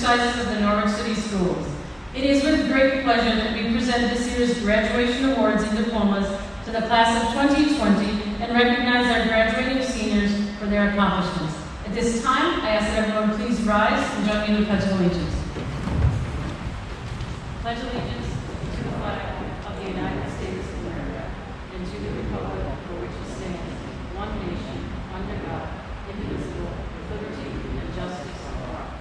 exercises of the Norwich City Schools. It is with great pleasure that we present this year's graduation awards and diplomas to the class of 2020 and recognize our graduating seniors for their accomplishments. At this time, I ask that everyone please rise and join me in the Pledge of Allegiance. Pledge allegiance to the flag of the United States of America and to the republic for which it stands, one nation, under God, indivisible, with liberty and justice for all.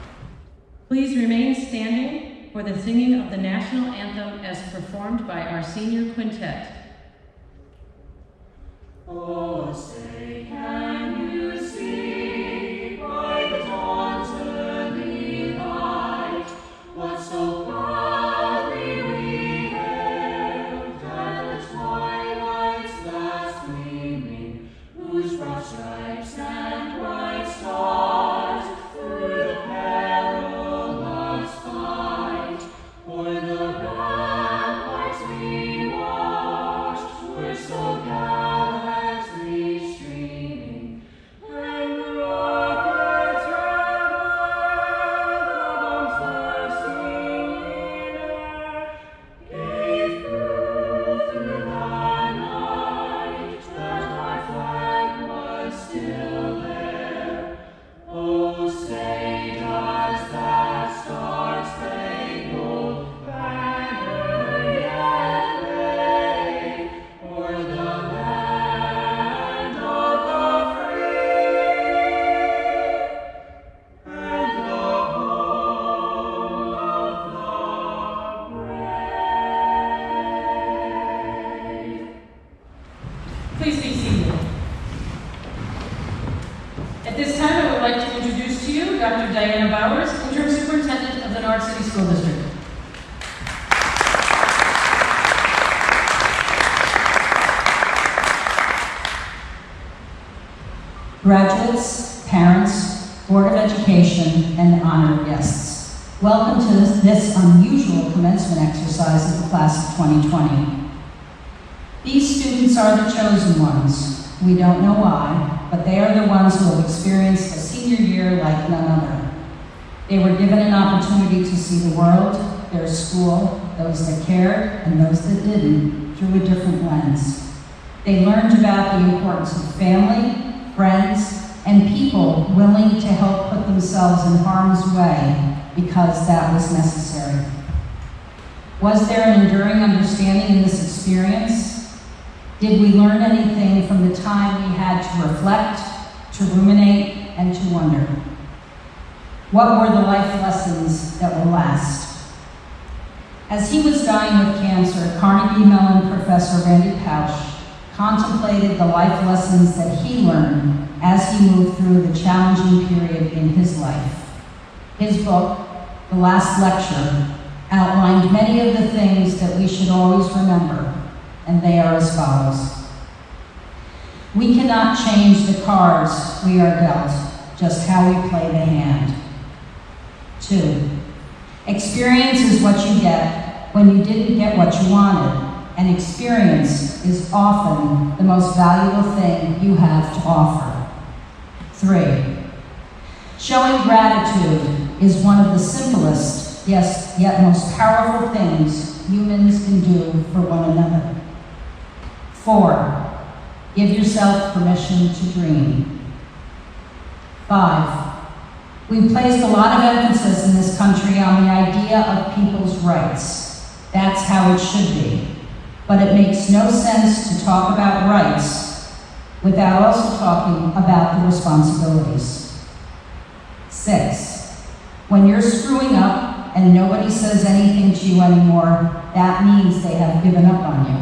Please remain standing for the singing of the national anthem as performed by our senior quintet. Oh, say, can you see by the dawn's early light what so proudly we hailed at the twilight's last gleaming, whose broad stripes and bright stars through the perilous fight o'er the ramparts we watched were so gallantly streaming, and the rockets red o'er the bombs bursting in air gave proof through the night that our flag was still there. Oh, say does that star-spangled banner yet wave o'er the land of the free and the home of the brave? Please be seated. At this time, I would like to introduce to you Dr. Diana Bowers, Interim Superintendent of the Norwich City School District. Graduates, parents, Board of Education, and honored guests, welcome to this unusual commencement exercise of the class of 2020. These students are the chosen ones. We don't know why, but they are the ones who have experienced a senior year like none other. They were given an opportunity to see the world, their school, those that cared, and those that didn't, through a different lens. They learned about the importance of family, friends, and people willing to help put themselves in harm's way because that was necessary. Was there an enduring understanding in this experience? Did we learn anything from the time we had to reflect, to ruminate, and to wonder? What were the life lessons that will last? As he was dying with cancer, Carnegie Mellon professor Randy Pausch contemplated the life lessons that he learned as he moved through the challenging period in his life. His book, The Last Lecture, outlined many of the things that we should always remember, and they are as follows. We cannot change the cards we are dealt, just how we play the hand. 2, experience is what you get when you didn't get what you wanted, and experience is often the most valuable thing you have to offer. 3, showing gratitude is one of the simplest, yes, yet most powerful things humans can do for one another. 4, give yourself permission to dream. 5, we've placed a lot of emphasis in this country on the idea of people's rights. That's how it should be. But it makes no sense to talk about rights without also talking about the responsibilities. 6, when you're screwing up and nobody says anything to you anymore, that means they have given up on you.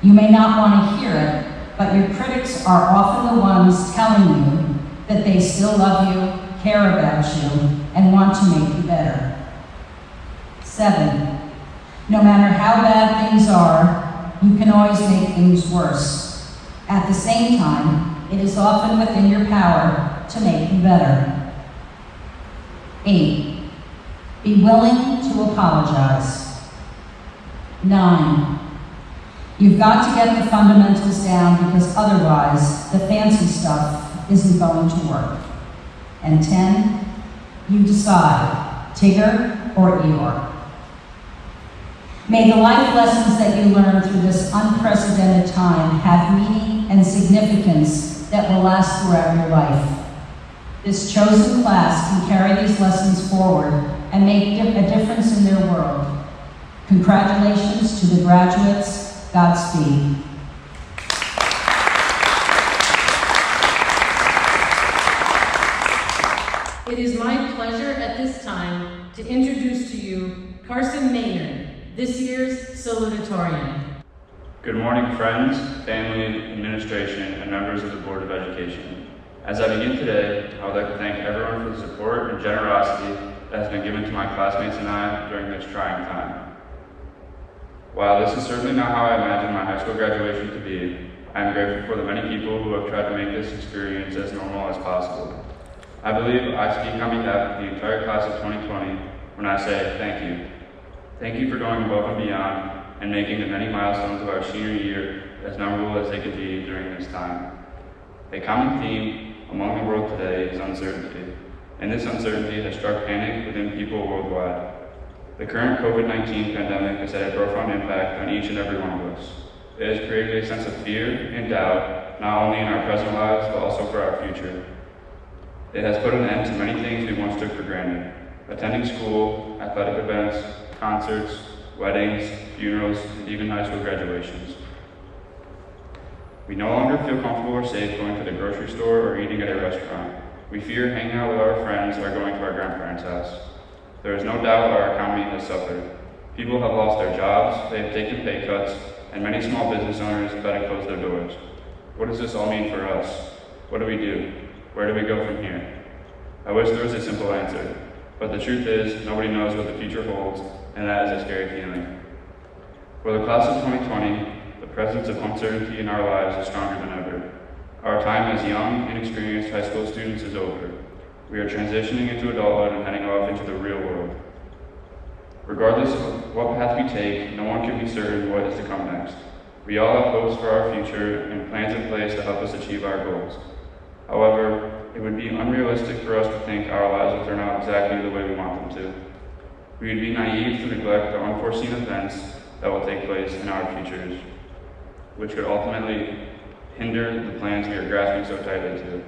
You may not want to hear it, but your critics are often the ones telling you that they still love you, care about you, and want to make you better. 7, no matter how bad things are, you can always make things worse. At the same time, it is often within your power to make them better. 8, be willing to apologize. 9, you've got to get the fundamentals down because otherwise the fancy stuff isn't going to work. And 10, you decide. Tigger, or Eeyore. May the life lessons that you learn through this unprecedented time have meaning and significance that will last throughout your life. This chosen class can carry these lessons forward and make a difference in their world. Congratulations to the graduates. Godspeed. It is my pleasure at this time to introduce to you Carson Maynard, this year's salutatorian. Good morning, friends, family, administration, and members of the Board of Education. As I begin today, I would like to thank everyone for the support and generosity that has been given to my classmates and I during this trying time. While this is certainly not how I imagined my high school graduation to be, I am grateful for the many people who have tried to make this experience as normal as possible. I believe I speak on behalf of the entire class of 2020 when I say thank you. Thank you for going above and beyond and making the many milestones of our senior year as memorable as they could be during this time. A common theme among the world today is uncertainty, and this uncertainty has struck panic within people worldwide. The current COVID-19 pandemic has had a profound impact on each and every one of us. It has created a sense of fear and doubt, not only in our present lives, but also for our future. It has put an end to many things we once took for granted: attending school, athletic events, concerts, weddings, funerals, and even high school graduations. We no longer feel comfortable or safe going to the grocery store or eating at a restaurant. We fear hanging out with our friends or going to our grandparents' house. There is no doubt our economy has suffered. People have lost their jobs, they have taken pay cuts, and many small business owners have had to close their doors. What does this all mean for us? What do we do? Where do we go from here? I wish there was a simple answer, but the truth is, nobody knows what the future holds, and that is a scary feeling. For the class of 2020, the presence of uncertainty in our lives is stronger than ever. Our time as young, inexperienced high school students is over. We are transitioning into adulthood and heading off into the real world. Regardless of what path we take, no one can be certain what is to come next. We all have hopes for our future and plans in place to help us achieve our goals. However, it would be unrealistic for us to think our lives will turn out exactly the way we want them to. We would be naive to neglect the unforeseen events that will take place in our futures, which could ultimately hinder the plans we are grasping so tightly to.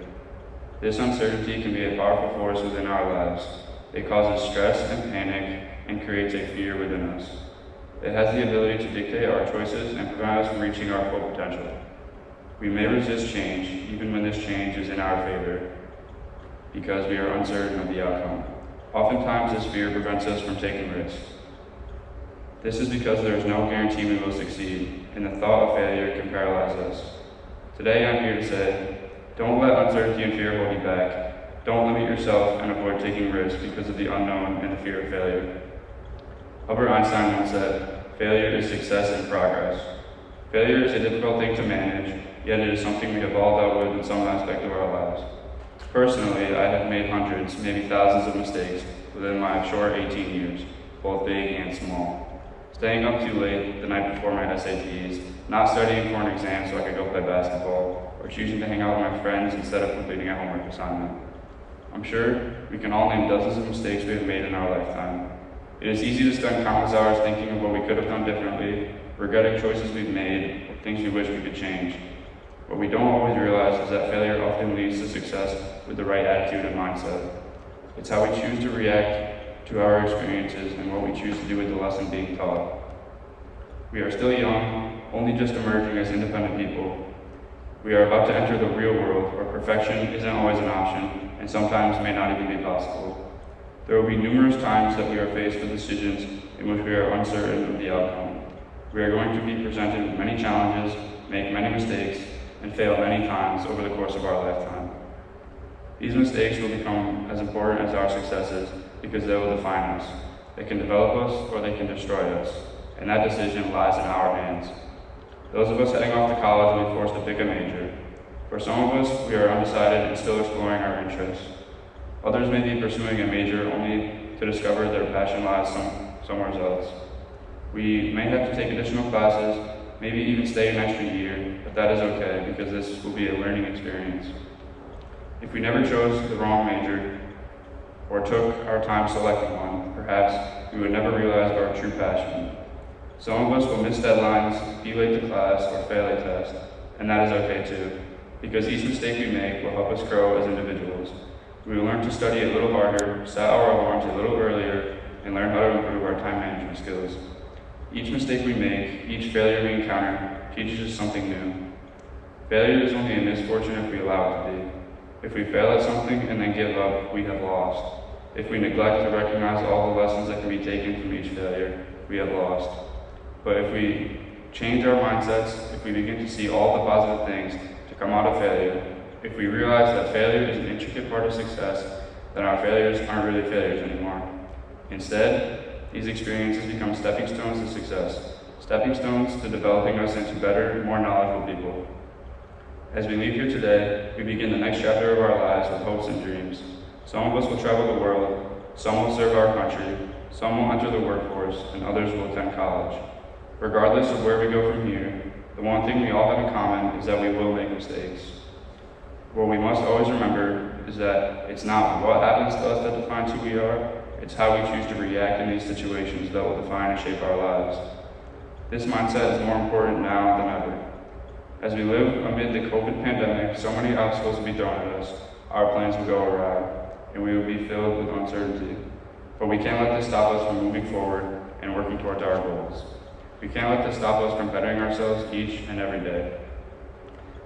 This uncertainty can be a powerful force within our lives. It causes stress and panic and creates a fear within us. It has the ability to dictate our choices and prevent us from reaching our full potential. We may resist change, even when this change is in our favor, because we are uncertain of the outcome. Oftentimes, this fear prevents us from taking risks. This is because there is no guarantee we will succeed, and the thought of failure can paralyze us. Today, I'm here to say, don't let uncertainty and fear hold you back. Don't limit yourself and avoid taking risks because of the unknown and the fear of failure. Albert Einstein once said, failure is success in progress. Failure is a difficult thing to manage, yet it is something we have all dealt with in some aspect of our lives. Personally, I have made hundreds, maybe thousands of mistakes within my short 18 years, both big and small. Staying up too late the night before my SATs, not studying for an exam so I could go play basketball, or choosing to hang out with my friends instead of completing a homework assignment. I'm sure we can all name dozens of mistakes we have made in our lifetime. It is easy to spend countless hours thinking of what we could have done differently, regretting choices we've made, or things we wish we could change. What we don't always realize is that failure often leads to success with the right attitude and mindset. It's how we choose to react to our experiences and what we choose to do with the lesson being taught. We are still young, only just emerging as independent people. We are about to enter the real world where perfection isn't always an option and sometimes may not even be possible. There will be numerous times that we are faced with decisions in which we are uncertain of the outcome. We are going to be presented with many challenges, make many mistakes, and fail many times over the course of our lifetime. These mistakes will become as important as our successes because they will define us. They can develop us or they can destroy us, and that decision lies in our hands. Those of us heading off to college will be forced to pick a major. For some of us, we are undecided and still exploring our interests. Others may be pursuing a major only to discover their passion lies somewhere else. We may have to take additional classes, maybe even stay an extra year, but that is okay because this will be a learning experience. If we never chose the wrong major or took our time selecting one, perhaps we would never realize our true passion. Some of us will miss deadlines, be late to class, or fail a test, and that is okay too, because each mistake we make will help us grow as individuals. We will learn to study a little harder, set our alarms a little earlier, and learn how to improve our time management skills. Each mistake we make, each failure we encounter, teaches us something new. Failure is only a misfortune if we allow it to be. If we fail at something and then give up, we have lost. If we neglect to recognize all the lessons that can be taken from each failure, we have lost. But if we change our mindsets, if we begin to see all the positive things to come out of failure, if we realize that failure is an intricate part of success, then our failures aren't really failures anymore. Instead, these experiences become stepping stones to success, stepping stones to developing us into better, more knowledgeable people. As we leave here today, we begin the next chapter of our lives with hopes and dreams. Some of us will travel the world, some will serve our country, some will enter the workforce, and others will attend college. Regardless of where we go from here, the one thing we all have in common is that we will make mistakes. What we must always remember is that it's not what happens to us that defines who we are, it's how we choose to react in these situations that will define and shape our lives. This mindset is more important now than ever. As we live amid the COVID pandemic, so many obstacles will be thrown at us, our plans will go awry, and we will be filled with uncertainty. But we can't let this stop us from moving forward and working towards our goals. We can't let this stop us from bettering ourselves each and every day.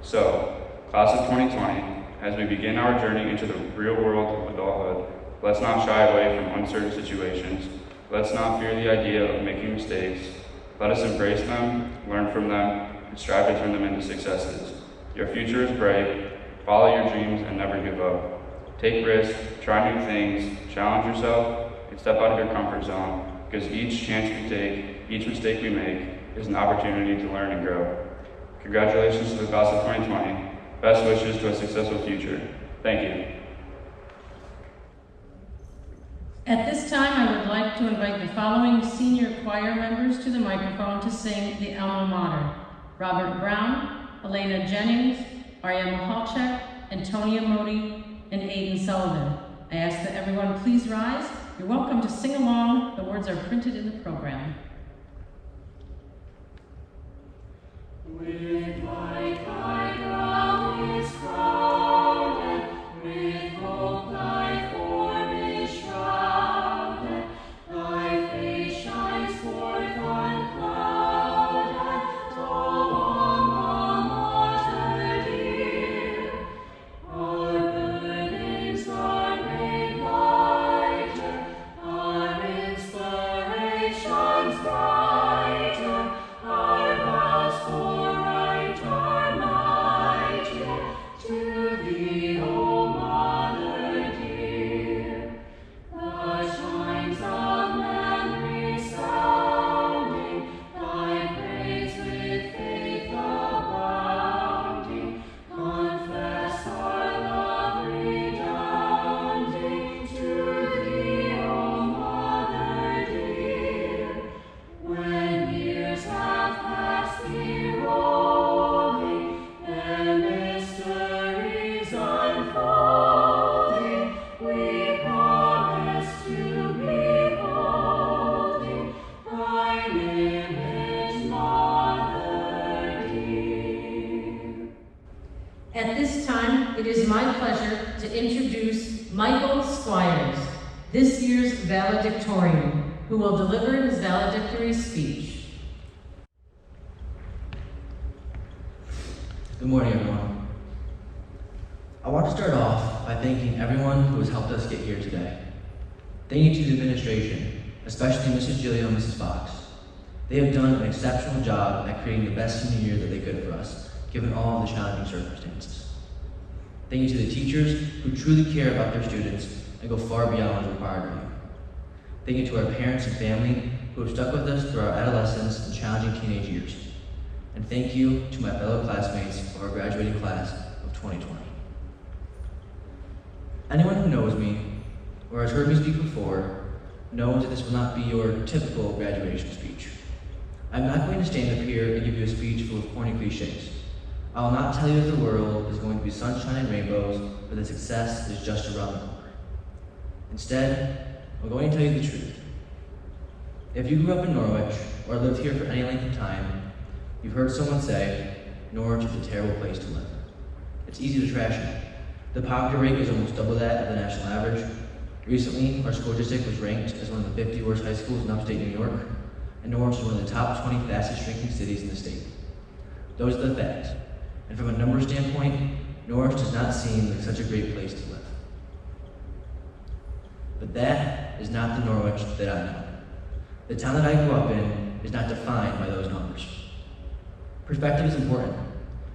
So, class of 2020, as we begin our journey into the real world of adulthood, let's not shy away from uncertain situations. Let's not fear the idea of making mistakes. Let us embrace them, learn from them, and strive to turn them into successes. Your future is bright. Follow your dreams and never give up. Take risks, try new things, challenge yourself, and step out of your comfort zone, because each chance we take, each mistake we make, is an opportunity to learn and grow. Congratulations to the class of 2020. Best wishes to a successful future. Thank you. At this time, I would like to invite the following senior choir members to the microphone to sing the alma mater: Robert Brown, Elena Jennings, Ariana Halchek, Antonia Modi, and Aiden Sullivan. I ask that everyone please rise. You're welcome to sing along. The words are printed in the program. With light thy brow is crowded, with hope thy form is shrouded, thy face shines forth unclouded, O alma mater dear. Our burdens are made lighter, our inspirations brighter, our vows for right are mightier, to thee, O Mother dear. The chimes of memory sounding, thy praise with faith abounding, confess our love redounding, to thee, O Mother dear. When years have passed thee rolling, their mysteries unfolding, we promise to beholding thine image, Mother dear. At this time, it is my pleasure to introduce Michael Squires, this year's valedictorian, who will deliver his valedictory speech. Good morning, everyone. I want to start off by thanking everyone who has helped us get here today. Thank you to the administration, especially Mrs. Gilio and Mrs. Fox. They have done an exceptional job at creating the best senior year that they could for us, given all of the challenging circumstances. Thank you to the teachers who truly care about their students and go far beyond what is required of you. Thank you to our parents and family who have stuck with us through our adolescence and challenging teenage years. And thank you to my fellow classmates of our graduating class of 2020. Anyone who knows me or has heard me speak before knows that this will not be your typical graduation speech. I'm not going to stand up here and give you a speech full of corny cliches. I will not tell you that the world is going to be sunshine and rainbows, or that success is just around the corner. Instead, I'm going to tell you the truth. If you grew up in Norwich or lived here for any length of time, you've heard someone say, Norwich is a terrible place to live. It's easy to trash it. The poverty rate is almost double that of the national average. Recently, our school district was ranked as one of the 50 worst high schools in upstate New York, and Norwich is one of the top 20 fastest shrinking cities in the state. Those are the facts. And from a numbers standpoint, Norwich does not seem like such a great place to live. But that is not the Norwich that I know. The town that I grew up in is not defined by those numbers. Perspective is important.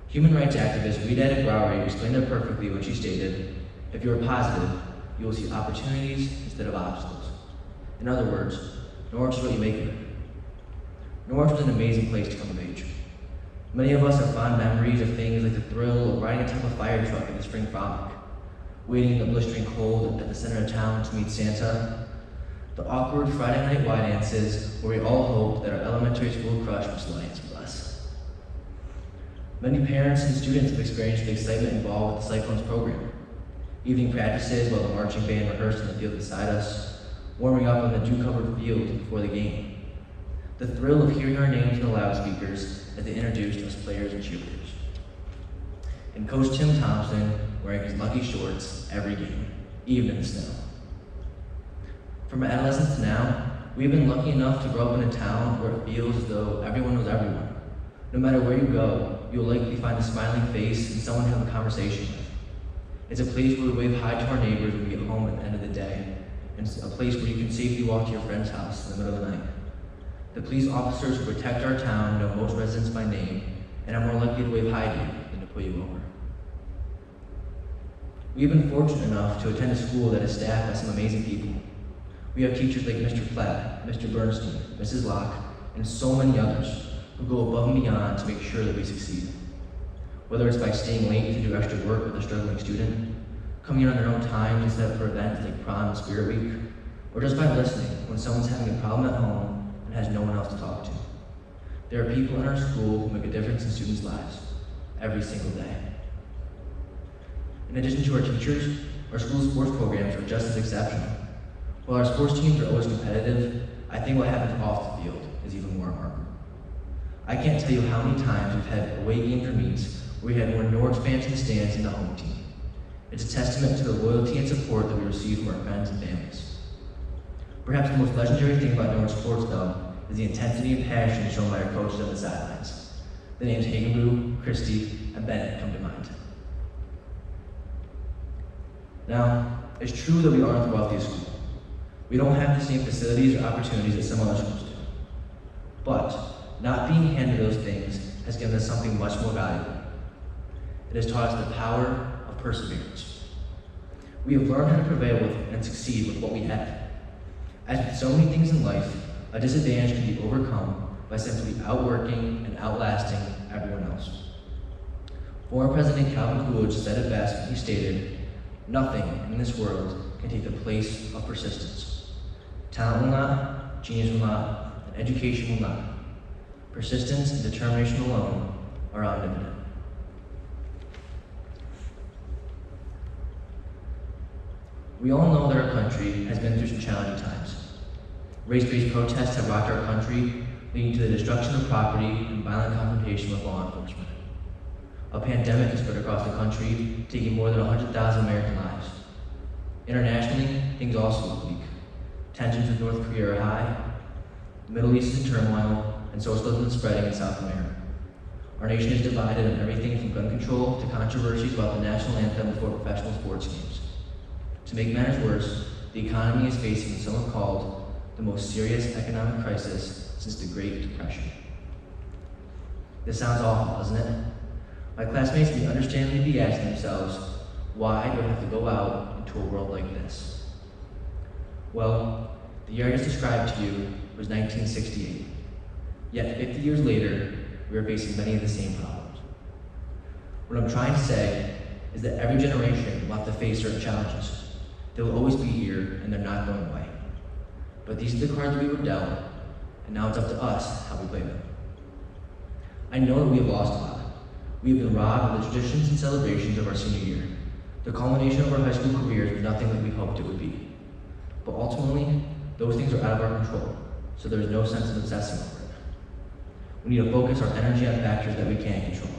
Human rights activist Rhett Genung explained it perfectly when she stated, if you are positive, you will see opportunities instead of obstacles. In other words, Norwich is what you make of it. Norwich was an amazing place to come of age. Many of us have fond memories of things like the thrill of riding atop a fire truck in the spring frolic, waiting in the blistering cold at the center of town to meet Santa, the awkward Friday night Y dances where we all hoped that our elementary school crush was lying with us. Many parents and students have experienced the excitement involved with the Cyclones program. Evening practices while the marching band rehearsed in the field beside us, warming up on the dew-covered field before the game. The thrill of hearing our names in the loudspeakers as they introduced us players and cheerleaders. And Coach Tim Thompson wearing his lucky shorts every game, even in the snow. From adolescence to now, we've been lucky enough to grow up in a town where it feels as though everyone knows everyone. No matter where you go, you'll likely find a smiling face and someone to have a conversation with. It's a place where we wave hi to our neighbors when we get home at the end of the day, and it's a place where you can safely walk to your friend's house in the middle of the night. The police officers who protect our town know most residents by name and are more likely to wave hi to you than to pull you over. We've been fortunate enough to attend a school that is staffed by some amazing people. We have teachers like Mr. Platt, Mr. Bernstein, Mrs. Locke, and so many others who go above and beyond to make sure that we succeed. Whether it's by staying late to do extra work with a struggling student, coming in on their own time to set up for events like prom and spirit week, or just by listening when someone's having a problem at home and has no one else to talk to. There are people in our school who make a difference in students' lives every single day. In addition to our teachers, our school sports programs are just as exceptional. While our sports teams are always competitive, I think what happens off the field is even more remarkable. I can't tell you how many times we've had away games or meets where we had more Norwich fans in the stands than the home team. It's a testament to the loyalty and support that we receive from our friends and families. Perhaps the most legendary thing about Norwich sports, though, is the intensity and passion shown by our coaches on the sidelines. The names Hagenbrew, Christie, and Bennett come to mind. Now, it's true that we aren't the wealthiest school. We don't have the same facilities or opportunities that some other schools do. But not being handed those things has given us something much more valuable. It has taught us the power of perseverance. We have learned how to prevail with and succeed with what we have. As with so many things in life, a disadvantage can be overcome by simply outworking and outlasting everyone else. Former President Calvin Coolidge said it best when he stated, "Nothing in this world can take the place of persistence. Talent will not, genius will not, and education will not. Persistence and determination alone are omnipotent." We all know that our country has been through some challenging times. Race-based protests have rocked our country, leading to the destruction of property and violent confrontation with law enforcement. A pandemic has spread across the country, taking more than 100,000 American lives. Internationally, things also look bleak. Tensions with North Korea are high, the Middle East is in turmoil, and socialism is spreading in South America. Our nation is divided on everything from gun control to controversies about the national anthem before professional sports games. To make matters worse, the economy is facing what some have called the most serious economic crisis since the Great Depression. This sounds awful, doesn't it? My classmates may understandably be asking themselves, why do I have to go out into a world like this? Well, the year I just described to you was 1968. Yet 50 years later, we are facing many of the same problems. What I'm trying to say is that every generation will have to face certain challenges. They will always be here, and they're not going away. But these are the cards we were dealt, and now it's up to us how we play them. I know that we have lost a lot. We have been robbed of the traditions and celebrations of our senior year. The culmination of our high school careers was nothing like we hoped it would be. But ultimately, those things are out of our control, so there is no sense of obsessing over it. We need to focus our energy on factors that we can control.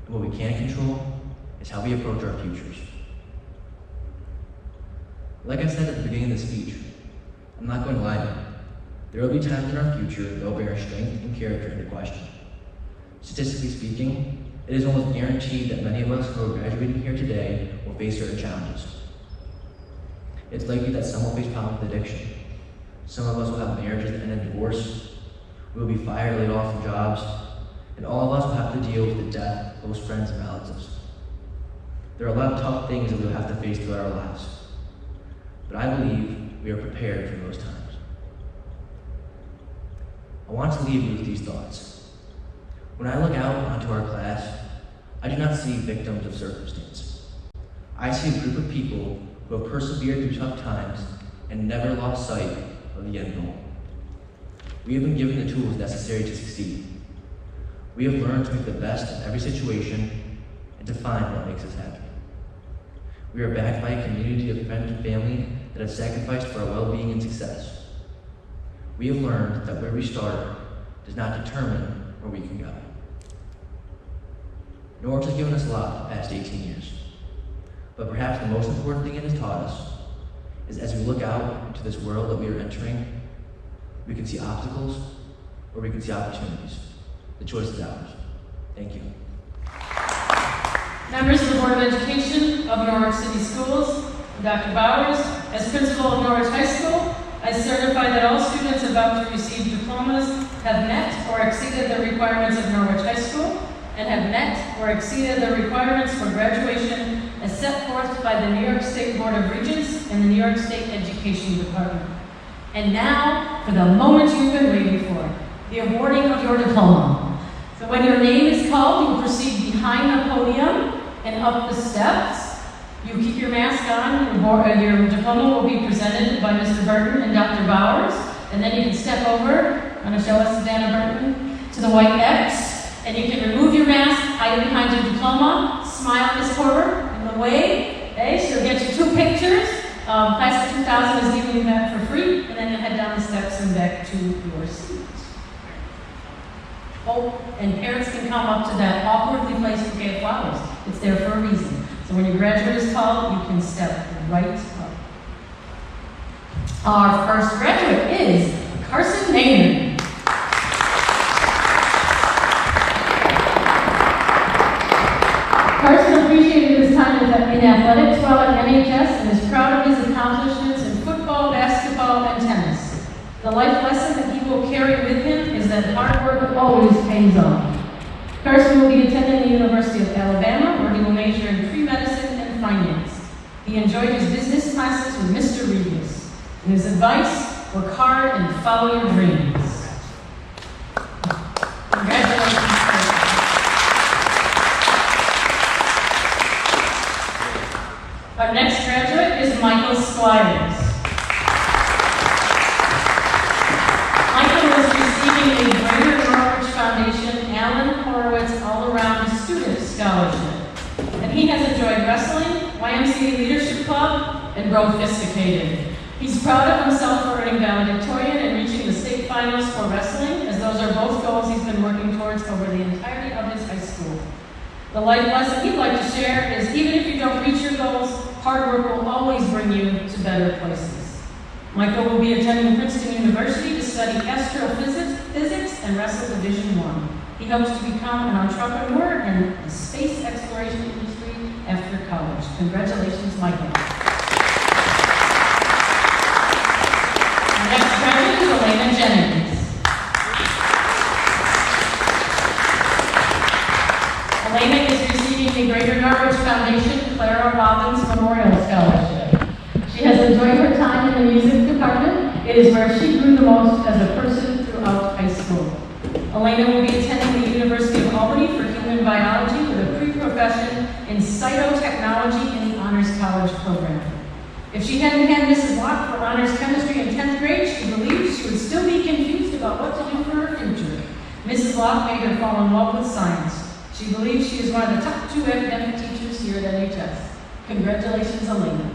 And what we can't control is how we approach our futures. Like I said at the beginning of the speech, I'm not going to lie to you. There will be times in our future that will bring our strength and character into question. Statistically speaking, it is almost guaranteed that many of us who are graduating here today will face certain challenges. It's likely that some will face problems with addiction. Some of us will have marriages that end in divorce. We will be fired, laid off from jobs, and all of us will have to deal with the death of close friends and relatives. There are a lot of tough things that we will have to face throughout our lives, but I believe we are prepared for those times. I want to leave you with these thoughts. When I look out onto our class, I do not see victims of circumstance. I see a group of people who have persevered through tough times and never lost sight of the end goal. We have been given the tools necessary to succeed. We have learned to make the best of every situation and to find what makes us happy. We are backed by a community of friends and family that have sacrificed for our well-being and success. We have learned that where we start does not determine where we can go. Norwich has given us a lot the past 18 years, but perhaps the most important thing it has taught us is as we look out into this world that we are entering, we can see obstacles or we can see opportunities. The choice is ours. Thank you. Members of the Board of Education of Norwich City Schools, Dr. Bowers, as principal of Norwich High School, I certify that all students about to receive diplomas have met or exceeded the requirements of Norwich High School and have met or exceeded the requirements for graduation as set forth by the New York State Board of Regents and the New York State Education Department. And now, for the moment you've been waiting for, the awarding of your diploma. So when your name is called, you proceed behind the podium and up the steps. You keep your mask on, your diploma will be presented by Mr. Burton and Dr. Bowers, and then you can step over, want to show us Savannah Burton, to the white X, and you can remove your mask, hide it behind your diploma, smile at Ms. Porter in the way, okay? She'll get you 2 pictures. Class of 2000 is giving you that for free, and then you'll head down the steps and back to your seat. Oh, and parents can come up to that awkwardly placed bouquet of flowers. It's there for a reason. So when your graduate is called, you can step right up. Our first graduate is Carson Maynard. Carson appreciated his time in athletics while at NHS and is proud of his accomplishments in football, basketball, and tennis. The life lesson that he will carry with him is that hard work always pays off. Carson will be attending the University of Alabama, where he will major in pre-medicine and finance. He enjoyed his business classes with Mr. Regis. And his advice, work hard and follow your dreams. Congratulations, Carson. Our next graduate is Michael Squires. Michael is receiving a Greater Norwich Foundation Alan Horowitz All-Around Student Scholarship. And he has enjoyed wrestling, YMCA Leadership Club, and Sophisticated. He's proud of himself for earning valedictorian and reaching the state finals for wrestling, as those are both goals he's been working towards over the entirety of his high school. The life lesson he'd like to share is even if you don't reach your goals, hard work will always bring you to better places. Michael will be attending Princeton University to study astrophysics and wrestle Division I. He hopes to become an entrepreneur in the space exploration industry after college. Congratulations, Michael. Our next graduate is Rhett Genung. Elena is receiving the Greater Norwich Foundation Clara Robbins Memorial Scholarship. She has enjoyed her time in the music department. It is where she grew the most as a person throughout high school. Elena will be attending the University of Albany for human biology with a pre-profession in cytotechnology in the Honors College program. If she hadn't had Mrs. Locke for honors chemistry in 10th grade, she believes she would still be confused about what to do for her future. Mrs. Locke made her fall in love with science. She believes she is one of the top 2 academic teachers here at NHS. Congratulations, Elena.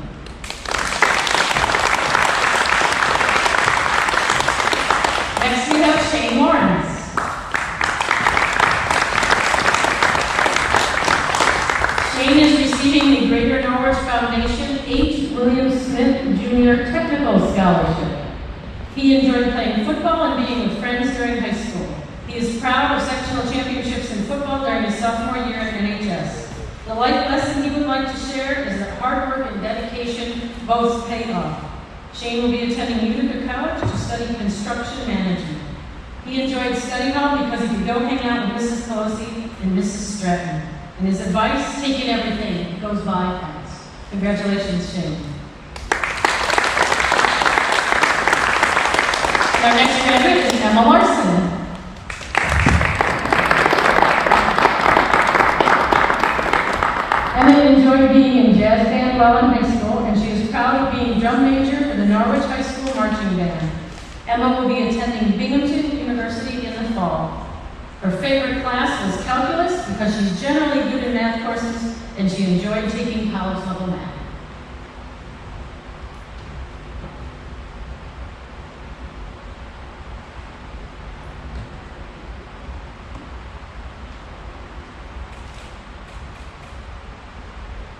Foundation H. William Smith Jr. Technical Scholarship. He enjoyed playing football and being with friends during high school. He is proud of sectional championships in football during his sophomore year at NHS. The life lesson he would like to share is that hard work and dedication both pay off. Shane will be attending Utica College to study construction management. He enjoyed study hall because he could go hang out with Mrs. Pelosi and Mrs. Stratton. And his advice, taking everything, it goes by fast. Congratulations, Shane. Our next graduate is Emma Larson. Emma enjoyed being in jazz band while in high school, and she is proud of being drum major for the Norwich High School Marching Band. Emma will be attending Binghamton University in the fall. Her favorite class was calculus because she's generally good in math courses, and she enjoyed taking college level math.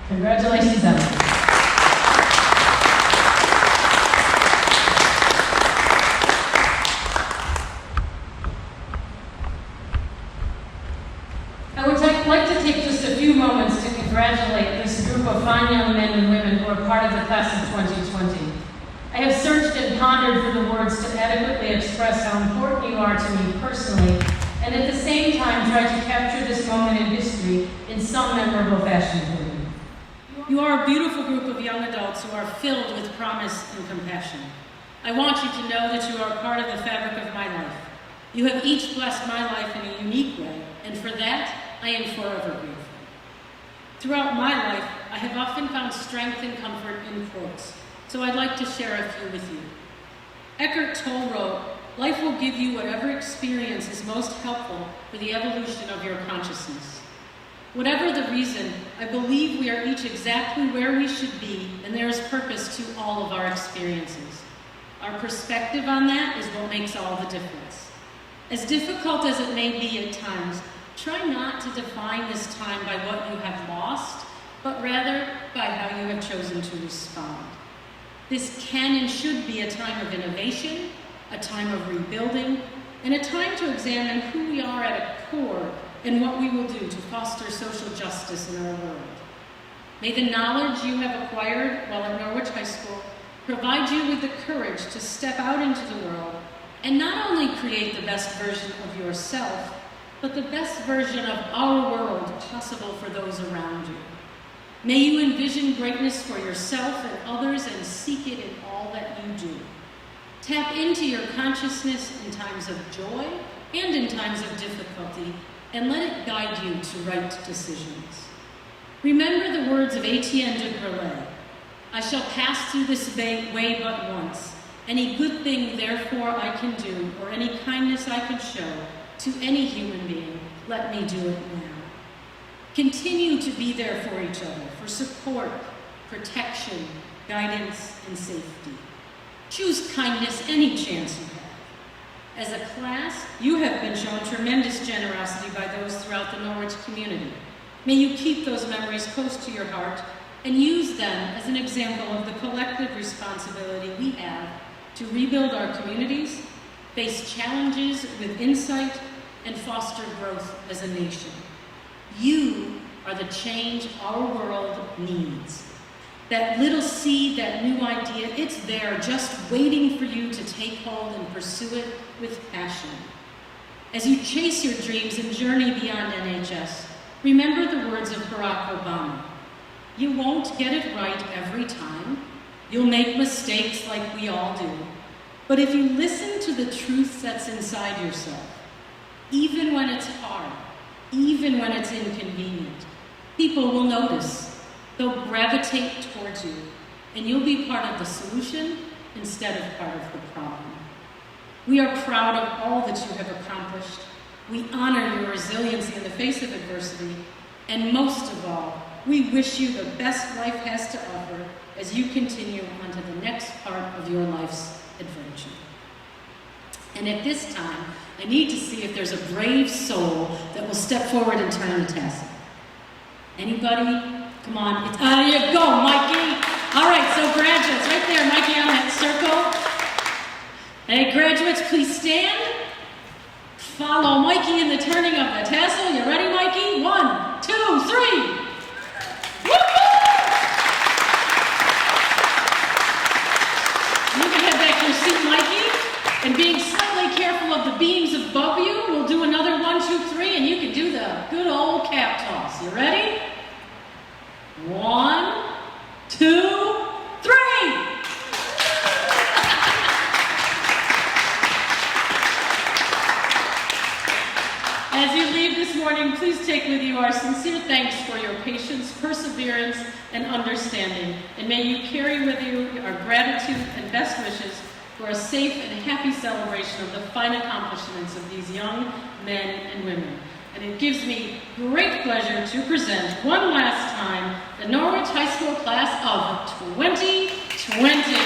Congratulations, Emma. I would like to take just a few moments to congratulate this group of fine young men and women who are part of the class of 2020. I have searched and pondered for the words to adequately express how important you are to me personally, and at the same time try to capture this moment in history in some memorable fashion for you. You are a beautiful group of young adults who are filled with promise and compassion. I want you to know that you are a part of the fabric of my life. You have each blessed my life in a unique way, and for that, I am forever grateful. Throughout my life, I have often found strength and comfort in quotes, so I'd like to share a few with you. Eckhart Tolle wrote, "Life will give you whatever experience is most helpful for the evolution of your consciousness." Whatever the reason, I believe we are each exactly where we should be, and there is purpose to all of our experiences. Our perspective on that is what makes all the difference. As difficult as it may be at times, try not to define this time by what you have lost, but rather by how you have chosen to respond. This can and should be a time of innovation, a time of rebuilding, and a time to examine who we are at a core and what we will do to foster social justice in our world. May the knowledge you have acquired while at Norwich High School provide you with the courage to step out into the world and not only create the best version of yourself, but the best version of our world possible for those around you. May you envision greatness for yourself and others and seek it in all that you do. Tap into your consciousness in times of joy and in times of difficulty, and let it guide you to right decisions. Remember the words of Etienne de Grelais, "I shall pass through this way but once. Any good thing, therefore, I can do, or any kindness I can show to any human being, let me do it now." Continue to be there for each other, for support, protection, guidance, and safety. Choose kindness any chance you have. As a class, you have been shown tremendous generosity by those throughout the Norwich community. May you keep those memories close to your heart and use them as an example of the collective responsibility we have to rebuild our communities, face challenges with insight, and foster growth as a nation. You are the change our world needs. That little seed, that new idea, it's there just waiting for you to take hold and pursue it with passion. As you chase your dreams and journey beyond NHS, remember the words of Barack Obama. You won't get it right every time. You'll make mistakes like we all do. But if you listen to the truth that's inside yourself, even when it's hard, even when it's inconvenient, people will notice. They'll gravitate towards you, and you'll be part of the solution instead of part of the problem. We are proud of all that you have accomplished. We honor your resiliency in the face of adversity, and most of all, we wish you the best life has to offer as you continue on to the next part of your life's adventure. And at this time, I need to see if there's a brave soul that will step forward and turn the tassel. Anybody? Come on. There you go, Mikey. All right, so graduates, right there, Mikey on that circle. Hey, graduates, please stand. Follow Mikey in the turning of the tassel. You ready, Mikey? 1, 2, 3. You can head back to your seat, Mikey. And being slightly careful of the beams above you, we'll do another 1, 2, 3, and you can do the good old cap toss. You ready? 1, 2, 3. As you leave this morning, please take with you our sincere thanks for your patience, perseverance, and understanding. And may you carry with you our gratitude and best wishes for a safe and happy celebration of the fine accomplishments of these young men and women. And it gives me great pleasure to present one last time the Norwich High School class of 2020.